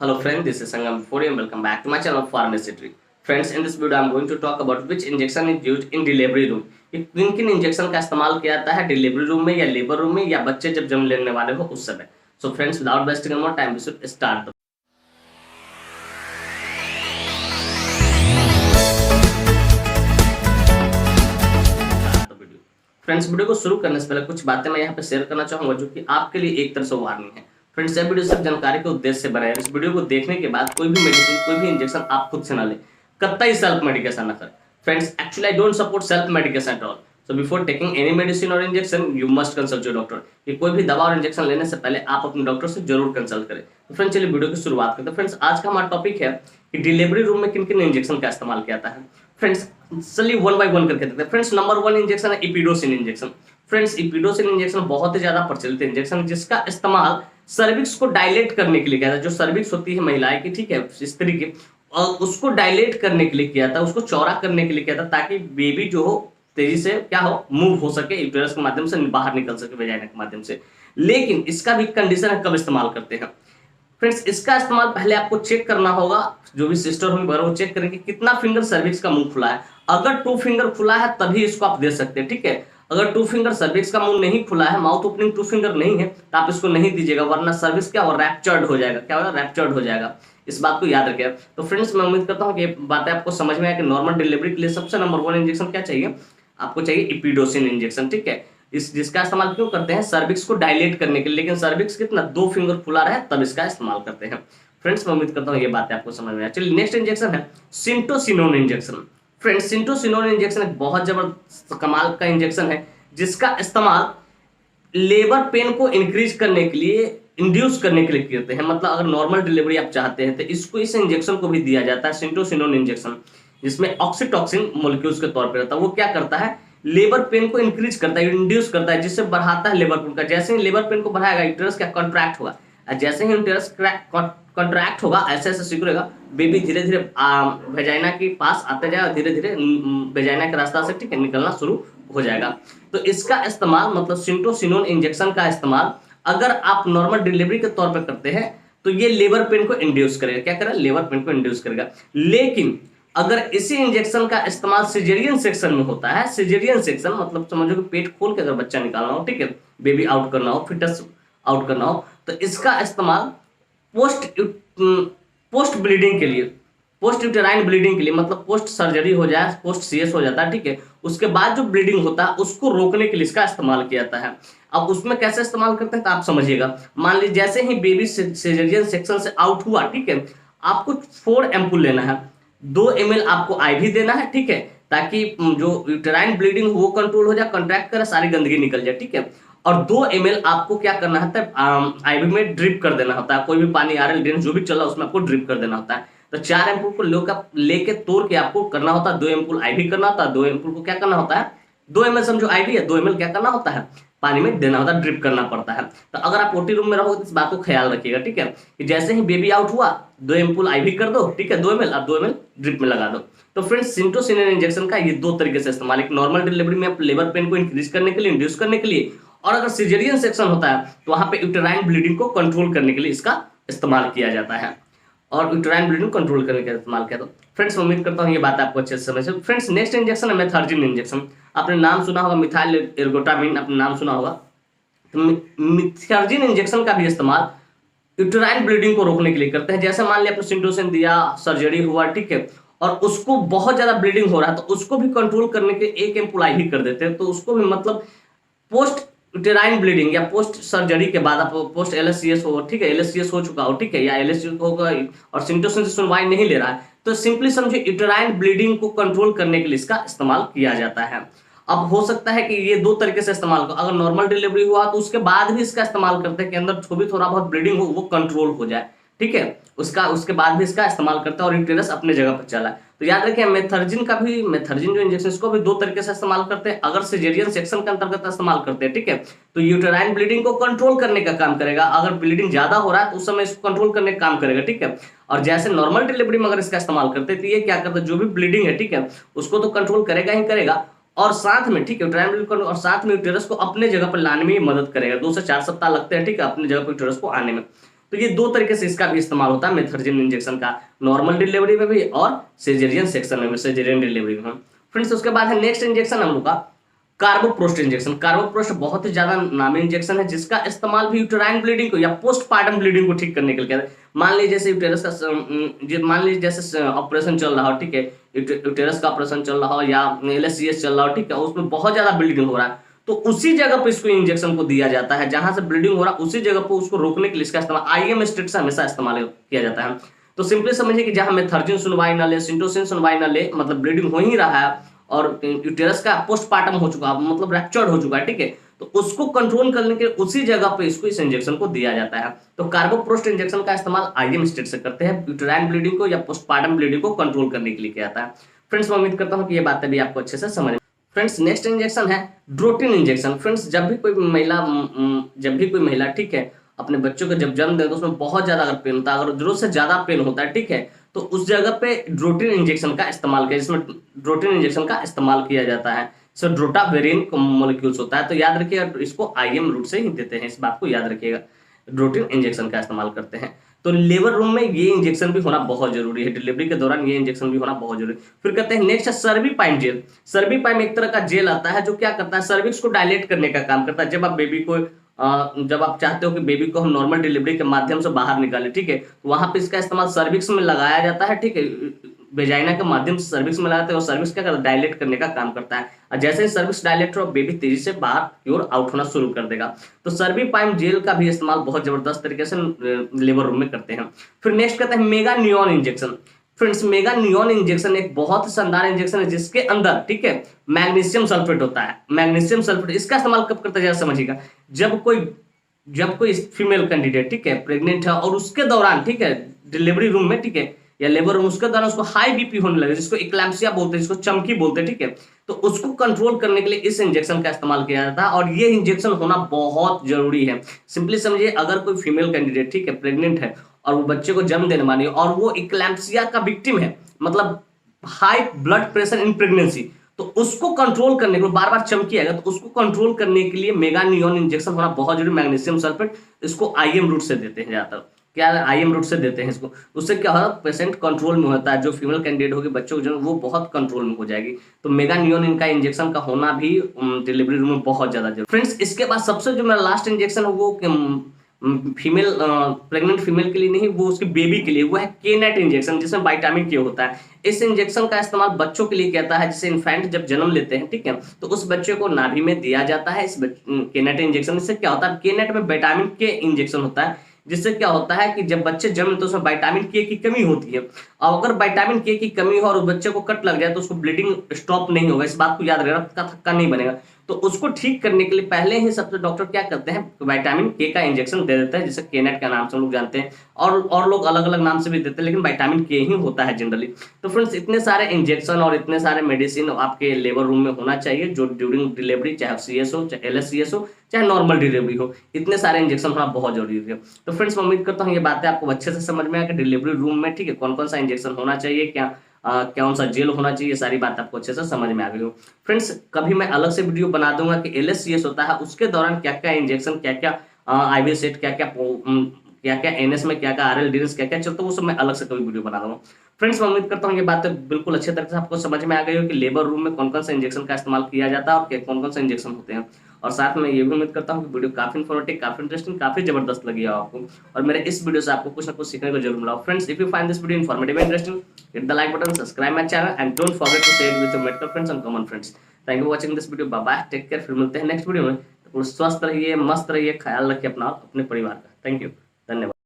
Hello friends, this is Sangam Fori and welcome back to my channel Pharmacy Tree. Friends, in this video I am going to talk about which injection is used in delivery room. किन किन injection का इस्तेमाल किया जाता है delivery room में या labour room में या बच्चे जब जन्म लेने वाले हो उस समय. So friends, without wasting more time, we should start the video. Friends, video को शुरू करने से पहले कुछ बातें मैं यहाँ पे शेयर करना चाहूंगा जो कि आपके लिए एक तरह से वार्निंग है. फ्रेंड्स, यह वीडियो सिर्फ जानकारी के उद्देश्य से बनाया है. इस वीडियो को देखने के बाद कोई भी मेडिसिन कोई भी इंजेक्शन आप खुद से ना ले, कतई सेल्फ मेडिकेशन ना करें. Friends, actually I don't support self medication at all. So before taking any medicine or injection you must consult your doctor. कि कोई भी दवा और इंजेक्शन लेने से पहले आप अपने डॉक्टर से जरूर कंसल्ट करें. तो फ्रेंड्स, चलिए वीडियो की शुरुआत करते हैं. फ्रेंड्स, आज का हमारा टॉपिक है कि डिलीवरी रूम में किन किन इंजेक्शन का इस्तेमाल किया जाता है. फ्रेंड्स, चलिए वन बाय वन करके देखते हैं. फ्रेंड्स, नंबर 1 इंजेक्शन है इपिडोसिन इंजेक्शन. फ्रेंड्स, इपिडोसिन इंजेक्शन बहुत ही ज्यादा प्रचलित इंजेक्शन जिसका इस्तेमाल सर्विक्स को डायलेट करने के लिए किया था. जो सर्विक्स होती है महिलाएं की, ठीक है, स्त्री की, और उसको डायलेट करने के लिए किया था, उसको चौड़ा करने के लिए किया था ताकि बेबी जो हो तेजी से क्या हो मूव हो सके, यूटेरस के माध्यम से बाहर निकल सके वेजाइना के माध्यम से. लेकिन इसका भी कंडीशन है कब इस्तेमाल करते हैं. फ्रेंड्स, इसका इस्तेमाल पहले आपको चेक करना होगा. जो भी सिस्टर होंगे वो चेक करेंगे कितना फिंगर सर्विक्स का मुंह खुला है. अगर 2 फिंगर खुला है तभी इसको आप दे सकते हैं, ठीक है. अगर 2 फिंगर सर्विक्स का मुंह नहीं खुला है, माउथ ओपनिंग 2 फिंगर नहीं है, तो आप इसको नहीं दीजिएगा, वरना सर्विक्स क्या हो रैप्चर्ड हो जाएगा. क्या होगा? रैप्चर्ड हो जाएगा. इस बात को याद रखिए. तो फ्रेंड्स, मैं उम्मीद करता हूँ कि ये बातें आपको समझ में आए कि नॉर्मल डिलीवरी के लिए सबसे नंबर 1 इंजेक्शन क्या चाहिए, आपको चाहिए इपिडोसिन इंजेक्शन, ठीक है. जिसका इस्तेमाल क्यों करते हैं, सर्विक्स को डायलेट करने के लिए. लेकिन सर्विक्स कितना 2 फिंगर खुला रहे तब इसका इस्तेमाल करते हैं. फ्रेंड्स, मैं उम्मीद करता हूँ ये बातें आपको समझ में आए. चलिए, नेक्स्ट इंजेक्शन है सिंटोसिनोन इंजेक्शन. फ्रेंड्स, सिंटोसिनोन इंजेक्शन एक बहुत जबरदस्त कमाल का इंजेक्शन है जिसका इस्तेमाल लेबर पेन को इंक्रीज करने के लिए, इंड्यूस करने के लिए करते हैं. मतलब अगर नॉर्मल डिलीवरी आप चाहते हैं तो इस इंजेक्शन को भी दिया जाता है, सिंटोसिनोन इंजेक्शन, जिसमें ऑक्सीटॉक्सिन मोलिक्यूल्स के तौर पर रहता है. वो क्या करता है, लेबर पेन को इंक्रीज करता है, इंड्यूस करता है, जिससे बढ़ाता है लेबर पेन का. जैसे ही लेबर पेन को बढ़ाएगा यूटेरस क्या कॉन्ट्रैक्ट होगा. जैसे ही यूटेरस कॉन्ट्रैक्ट होगा, ऐसे ऐसे सिकुड़ेगा, बेबी धीरे धीरे वेजाइना के पास आते जाएगा, धीरे धीरे वेजाइना के रास्ता से, ठीक है, निकलना शुरू हो जाएगा. तो इसका इस्तेमाल मतलब सिंटोसिनोन इंजेक्शन का इस्तेमाल अगर आप नॉर्मल डिलीवरी के तौर पर करते हैं तो ये लेबर पेन को इंड्यूस करेगा. क्या करेगा? लेबर पेन को इंड्यूस करेगा. लेकिन अगर इसी इंजेक्शन का इस्तेमाल सिजेरियन सेक्शन में होता है, सिजेरियन सेक्शन मतलब समझो कि पेट खोल के अगर बच्चा निकालना हो, ठीक है, बेबी आउट करना हो, फिटस आउट करना हो, तो इसका इस्तेमाल पोस्ट ब्लीडिंग के लिए, पोस्ट यूटेराइन ब्लीडिंग के लिए, मतलब पोस्ट सर्जरी हो जाए, पोस्ट सीएस हो जाता है, ठीक है, उसके बाद जो ब्लीडिंग होता है उसको रोकने के लिए इसका इस्तेमाल किया जाता है. अब उसमें कैसे इस्तेमाल करते हैं तो आप समझिएगा. मान लीजिए जैसे ही बेबी सिजेरियन सेक्शन से आउट हुआ, ठीक है, आपको 4 एम्पूल लेना है, 2 ml आपको आईवी देना है, ठीक है, ताकि जो यूटेराइन ब्लीडिंग हो वो कंट्रोल हो जाए, कॉन्ट्रैक्ट करे, सारी गंदगी निकल जाए, ठीक है. और 2 ml आपको क्या करना होता है, आईवी में ड्रिप कर देना होता है. कोई भी पानी आरएल ड्रेन जो भी चल रहा है उसमें आपको ड्रिप कर देना होता है. तो 4 एम्पूल को लेके तोड़ के आपको करना होता है, 2 एम्पूल आईवी करना होता है. 2 एम्पूल को क्या करना होता है, 2 ml समझो आईवी है, 2 ml क्या करना होता है, पानी में देना होता है, ड्रिप करना पड़ता है. तो अगर आप ओटी रूम में रहो तो इस बात को ख्याल रखिएगा, ठीक है, कि जैसे ही बेबी आउट हुआ 2 एम्पूल आईवी कर दो, ठीक है, 2 ml, अब 2 ml ड्रिप में लगा दो. तो फ्रेंड्स, सिंटोसिनोन इंजेक्शन का ये 2 तरीके से इस्तेमाल, एक नॉर्मल डिलीवरी में आप लेबर पेन को इंक्रीज करने के लिए, इंड्यूस करने के लिए, और अगर सिजेरियन सेक्शन होता है तो वहां पे यूटेराइन ब्लीडिंग को कंट्रोल करने के लिए इसका इस्तेमाल किया जाता है, और यूटेराइन ब्लीडिंग कंट्रोल करने का इस्तेमाल किया. तो फ्रेंड्स, उम्मीद करता हूँ ये बात आपको अच्छे से समझ. फ्रेंड्स, नेक्स्ट इंजेक्शन है मेथर्जिन इंजेक्शन. आपने नाम सुना होगा, मिथाइल एर्गोटामिन आपने नाम सुना होगा. तो मेथर्जिन इंजेक्शन का भी इस्तेमाल यूटेराइन ब्लीडिंग को रोकने के लिए करते हैं. जैसे मान लिया आपने सिंटोसिन दिया, सर्जरी हुआ, ठीक है, और उसको बहुत ज्यादा ब्लीडिंग हो रहा है तो उसको भी कंट्रोल करने के 1 एम्पूल आईवी कर देते हैं. तो उसको भी मतलब पोस्ट यूटेराइन ब्लीडिंग या पोस्ट सर्जरी के बाद आप पोस्ट एलएससीएस हो, ठीक है, एलएससीएस हो चुका हो, ठीक है, या एलएससीएस होगा और सिंटोसिन से सुनवाई नहीं ले रहा है, तो सिंपली समझो यूटेराइन ब्लीडिंग को कंट्रोल करने के लिए इसका इस्तेमाल किया जाता है. अब हो सकता है कि ये 2 तरीके से इस्तेमाल हो. अगर नॉर्मल डिलीवरी हुआ तो उसके बाद भी इसका इस्तेमाल करते हैं कि अंदर जो भी थोड़ा बहुत ब्लीडिंग हो वो कंट्रोल हो जाए, ठीक है, उसके बाद भी इसका इस्तेमाल करते हैं और यूटेरस अपने जगह पर चला है. तो याद रखिए मेथर्जिन जो इंजेक्शन इसको भी 2 तरीके से इस्तेमाल करते हैं. अगर सिजेरियन सेक्शन के अंतर्गत इस्तेमाल करते हैं, ठीक है, तो यूटेराइन ब्लीडिंग को कंट्रोल करने का काम करेगा. अगर ब्लीडिंग ज्यादा हो रहा है तो उस समय इसको कंट्रोल करने का काम करेगा, ठीक है. और जैसे नॉर्मल डिलीवरी में अगर इसका इस्तेमाल करते हैं तो ये क्या करता है, जो भी ब्लीडिंग है, ठीक है, उसको तो कंट्रोल करेगा ही करेगा, और साथ में, ठीक है, यूटेराइन ब्लीडिंग और साथ में यूटेरस को अपने जगह पर लाने में मदद करेगा. 2 से 4 सप्ताह लगते हैं, ठीक है, अपने जगह पर यूटेरस को आने में. तो ये दो तरीके से इसका भी इस्तेमाल होता है मेथर्जिन इंजेक्शन का, नॉर्मल डिलीवरी में भी और सिजेरियन सेक्शन में, सिजेरियन डिलीवरी में। फ्रेंड्स उसके बाद है नेक्स्ट इंजेक्शन हम लोग का कार्बोप्रोस्ट इंजेक्शन। कार्बोप्रोस्ट बहुत ही ज्यादा नामी इंजेक्शन है जिसका इस्तेमाल भी यूटेराइन ब्लीडिंग को या पोस्टपार्टम ब्लीडिंग को ठीक करने के लिए। मान लीजिए जैसे यूटेरस का मान लीजिए जैसे ऑपरेशन चल रहा हो, ठीक है, यूटेरस का ऑपरेशन चल रहा हो या LSCS चल रहा हो, ठीक है, उसमें बहुत ज्यादा ब्लीडिंग हो रहा है, तो उसी जगह पे इसको इंजेक्शन को दिया जाता है जहां से ब्लीडिंग हो रहा है, उसी जगह पे उसको रोकने के लिए इसका इस्तेमाल IM स्टेट से हमेशा इस्तेमाल किया जाता है। तो सिंपली समझिए कि जहां मेथर्जिन सुनवाई न ले, सिंटोसिन सुनवाई न ले, मतलब ब्लीडिंग हो ही रहा है और यूटेरस का पोस्टपार्टम हो चुका है, मतलब रैप्चर्ड हो चुका है, ठीक है, तो उसको कंट्रोल करने के उसी जगह पे इसको इस इंजेक्शन को दिया जाता है। तो कार्बोप्रोस्ट इंजेक्शन का इस्तेमाल IM स्टेट से करते हैं, यूटेराइन ब्लीडिंग को या पोस्टपार्टम ब्लीडिंग को कंट्रोल करने के लिए किया जाता है। फ्रेंड्स मैं उम्मीद करता हूं कि ये बातें भी आपको अच्छे से समझ। फ्रेंड्स नेक्स्ट इंजेक्शन है ड्रोटिन इंजेक्शन। फ्रेंड्स जब भी कोई महिला ठीक है अपने बच्चों को जब जन्म दे तो उसमें बहुत ज्यादा अगर पेन होता है, अगर जरूरत से ज्यादा पेन होता है, ठीक है, तो उस जगह पे ड्रोटिन इंजेक्शन का इस्तेमाल किया, जिसमें ड्रोटिन इंजेक्शन का इस्तेमाल किया जाता है। सो ड्रोटावेरिन मॉलिक्यूल्स होता है, तो याद रखिएगा इसको IM रूट से ही देते हैं, इस बात को याद रखिएगा, ड्रोटिन इंजेक्शन का इस्तेमाल करते हैं। तो लेबर रूम में ये इंजेक्शन भी होना बहुत जरूरी है, डिलीवरी के दौरान ये इंजेक्शन भी होना बहुत जरूरी है। फिर कहते हैं नेक्स्ट है सर्बिपाइम जेल। सर्बिपाइम एक तरह का जेल आता है जो क्या करता है, सर्विक्स को डायलेट करने का काम करता है। जब आप चाहते हो कि बेबी को हम नॉर्मल डिलीवरी के माध्यम से बाहर निकालें, ठीक है, तो वहां पे इसका इस्तेमाल सर्विक्स में लगाया जाता है, ठीक है, वेजाइना के माध्यम से सर्विक्स में लगाते हैं और सर्विक्स क्या करता है, डायलेट करने का काम करता है। और जैसे ही सर्विक्स डायलेट हो बेबी तेजी से बाहर की ओर आउट होना शुरू कर देगा। तो सर्बिपाइम जेल का भी इस्तेमाल बहुत जबरदस्त तरीके से लेबर रूम में करते हैं। फिर नेक्स्ट कहते हैं mega neon injection. Friends mega neon injection एक बहुत ही शानदार इंजेक्शन है जिसके अंदर, ठीक है, मैग्नीशियम सल्फेट होता है। मैग्नीशियम सल्फेट इसका इस्तेमाल कब करता है समझिएगा, जब कोई फीमेल कैंडिडेट, ठीक है, प्रेग्नेंट है और उसके दौरान, ठीक है, डिलीवरी रूम में, ठीक है, या लेबर रूम, उसके दौरान उसको हाई BP होने लगे, जिसको इक्लैम्सिया बोलते हैं, जिसको चमकी बोलते हैं, ठीक है, तो उसको कंट्रोल करने के लिए इस इंजेक्शन का इस्तेमाल किया जाता है और ये इंजेक्शन होना बहुत जरूरी है। सिंपली समझिए अगर कोई फीमेल कैंडिडेट, ठीक है, प्रेग्नेंट है और वो बच्चे को जन्म देने वाली है और वो इक्लैम्सिया का विक्टिम है, मतलब high blood pressure in pregnancy, तो उसको कंट्रोल करने के लिए, बार बार चमकी आएगा, तो उसको कंट्रोल करने के लिए मेगा नियॉन इंजेक्शन होना बहुत जरूरी। मैग्नीशियम सल्फेट इसको IM रूट से देते हैं, ज्यादातर क्या IM रूट से देते हैं इसको। उससे क्या होगा, पेशेंट कंट्रोल में होता है, जो फीमेल कैंडिडेट होगी बच्चों को जो वो बहुत कंट्रोल में हो जाएगी। तो मेगा नियॉन इनका इंजेक्शन का होना भी डिलीवरी रूम में बहुत ज्यादा जरूरी। फ्रेंड्स इसके बाद सबसे जो मेरा लास्ट इंजेक्शन है वो फीमेल प्रेग्नेंट फीमेल के लिए नहीं, वो उसके बेबी के लिए, वो है केनेट इंजेक्शन जिसमें विटामिन K होता है। इस इंजेक्शन का इस्तेमाल बच्चों के लिए कहता है, जिसे इन्फेंट जब जन्म लेते हैं, ठीक है, तो उस बच्चे को नाभि में दिया जाता है इस केनेट इंजेक्शन। इससे क्या होता है, केनेट में विटामिन K इंजेक्शन होता है, जिससे क्या होता है कि जब बच्चे जन्म तो उसमें विटामिन K की कमी होती है, और अगर विटामिन K की कमी हो और बच्चे को कट लग जाए तो उसको ब्लीडिंग स्टॉप नहीं होगा, इस बात को याद रखना, रक्त का थक्का नहीं बनेगा। तो उसको ठीक करने के लिए पहले ही सबसे डॉक्टर क्या करते हैं, विटामिन K का इंजेक्शन दे देते हैं, जिसे केनेट का नाम से हम लोग जानते हैं, और लोग अलग अलग नाम से भी देते हैं, लेकिन विटामिन K ही होता है जनरली। तो फ्रेंड्स इतने सारे इंजेक्शन और इतने सारे मेडिसिन आपके लेबर रूम में होना चाहिए, जो ड्यूरिंग डिलीवरी, चाहे CS हो, चाहे LSCS हो, चाहे नॉर्मल डिलीवरी हो, इतने सारे इंजेक्शन होना बहुत जरूरी है। तो फ्रेंड्स मैं उम्मीद करता हूँ ये बातें आपको अच्छे से समझ में आया कि डिलीवरी रूम में, ठीक है, कौन कौन सा इंजेक्शन होना चाहिए, कौन सा जेल होना चाहिए, सारी बात आपको अच्छे से समझ में आ गई हो। फ्रेंड्स कभी मैं अलग से वीडियो बना दूंगा कि LSCS होता है, उसके दौरान क्या क्या इंजेक्शन, क्या क्या IV सेट, क्या क्या NS में क्या क्या RL DNS क्या क्या चलता है, वो सब मैं अलग से कभी वीडियो बना दूंगा। फ्रेंड्स मैं उम्मीद करता हूँ ये बातें बिल्कुल अच्छे तरह से आपको समझ में आ गई हो कि लेबर रूम में कौन कौन सा इंजेक्शन का इस्तेमाल किया जाता है और कौन कौन सा इंजेक्शन होते हैं। और साथ में ये भी उम्मीद करता हूँ कि वीडियो काफी इन्फॉर्मेटिव, काफी इंटरेस्टिंग, काफी जबरदस्त लगी हो आपको, और मेरे इस वीडियो से आपको कुछ ना कुछ सीखने को जरूर मिला। Friends if you find this video informative and interesting, hit the like button, subscribe my channel and don't forget to share it with your medical friends and common friends. Thank you for watching this video. Bye bye, take care। फिर मिलते हैं next video में। तो स्वस्थ रहिए, मस्त रहिए, ख्याल रखिए अपना अपने परिवार का। थैंक यू, धन्यवाद।